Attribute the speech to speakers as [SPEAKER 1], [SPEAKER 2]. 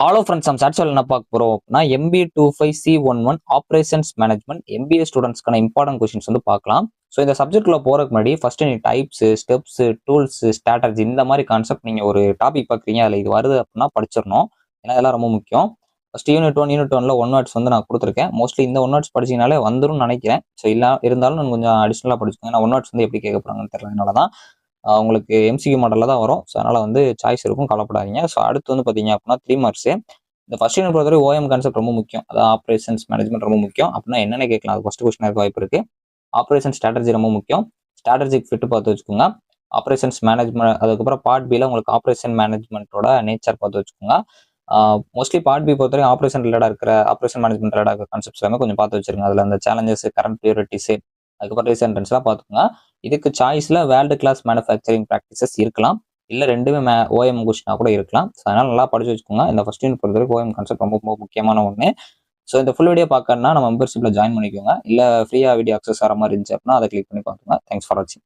[SPEAKER 1] Hello friends, நம்ம சாட்சியில் என்ன பார்க்க போகிறோம் அப்படின்னா MB25C11 ஆப்ரேஷன்ஸ் மேனேஜ்மெண்ட் MBA ஸ்டூடெண்ட்ஸ்க்கான இம்பார்ட்டன்ட் கொஸ்டின்ஸ் வந்து பார்க்கலாம். ஸோ இந்த சப்ஜெக்ட்ல போகிறதுக்கு முன்னாடி ஃபர்ஸ்ட் நீ டைப்ஸ், ஸ்டெப்ஸ், டூல்ஸ், ஸ்ட்ராட்டஜி இந்த மாதிரி கான்செப்ட் நீங்கள் ஒரு டாபிக் பார்க்குறீங்க, அதில் இது வருது அப்படின்னா படிச்சிடணும். ஏன்னா இதெல்லாம் ரொம்ப முக்கியம். ஃபர்ஸ்ட் யூனிட் 1ல ஒன் வேர்ட்ஸ் வந்து நான் கொடுத்துருக்கேன். மோஸ்ட்லி இந்த ஒன் வேர்ட்ஸ் படிச்சிங்கனாலே வந்துடும் நினைக்கிறேன். ஸோ இல்லை இருந்தாலும் நான் கொஞ்சம் அடிஷ்னலாக படிச்சுக்கோங்க. ஏன்னா ஒன் வேர்ட்ஸ் வந்து எப்படி கேட்க போகிறாங்கன்னு தெரியல. அதனால தான் உங்களுக்கு MCQ மாடலில் தான் வரும். ஸோ அதனால் வந்து சாய்ஸ் இருக்கும், கவலைப்படாதீங்க. ஸோ அடுத்து வந்து பார்த்தீங்க அப்படின்னா 3 மார்க்ஸு. இந்த ஃபர்ஸ்ட் யூனிட் பொறுத்தவரை OM கான்செப்ட் ரொம்ப முக்கியம். அதாவது ஆப்ரேஷன்ஸ் மேனேஜ்மெண்ட் ரொம்ப முக்கியம். அப்படின்னா என்னென்ன கேட்கலாம், அது ஃபர்ஸ்ட் கொஸ்டின் இருக்க வாய்ப்பு இருக்கு. ஆப்ரேஷன் ஸ்ட்ராட்டஜி ரொம்ப முக்கியம். ஸ்ட்ராட்டஜிக் ஃபிட் பார்த்து வச்சுக்கோங்க. ஆப்ரேஷன்ஸ் மேனேஜ்மெண்ட், அதுக்கப்புறம் பார்ட் பியில் உங்களுக்கு ஆப்ரேஷன் மேனேஜ்மெண்ட்டோட நேச்சர் பார்த்து வச்சுக்கோங்க. மோஸ்ட்லி பார்ட் பி பொறுத்தவரை ஆப்ரேஷன் மேனேஜ்மெண்ட் ரிலேட்டாக இருக்கிற கான்செப்ட்ஸ் எல்லாமே கொஞ்சம் பார்த்து வச்சிருங்க. அதில் அந்த சேலஞ்சஸ், கரண்ட் ப்ரியாரிட்டிஸ், அதுக்கப்புறம் ரீசென்ட் ட்ரெண்ட்ஸ்லாம் பார்த்துக்கோங்க. இதுக்கு சாய்ஸில் வேர்ல்டு கிளாஸ் மேனுஃபேக்சரிங் ப்ராக்டிசஸ் இருக்கலாம், இல்லை ரெண்டுமே OM கொஸ்டினாக கூட இருக்கலாம். ஸோ அதனால் நல்லா படிச்சு வச்சுக்கோங்க. இந்த ஃபர்ஸ்ட் யூனிட் பொறுத்தவரைக்கும் OM கான்செப்ட் ரொம்ப ரொம்ப முக்கியமான ஒன்று. ஸோ இந்த ஃபுல் வீடியோ பார்க்கணும்னா நம்ம மெம்பர்ஷிப்பில் ஜாயின் பண்ணிக்கோங்க. இல்லை ஃப்ரீயாக வீடியோ அக்சஸ் ஆகிற மாதிரி இருந்துச்சு அப்படின்னா அதை கிளிக் பண்ணி பார்த்துங்க. தேங்க்ஸ் ஃபார் வாட்சிங்.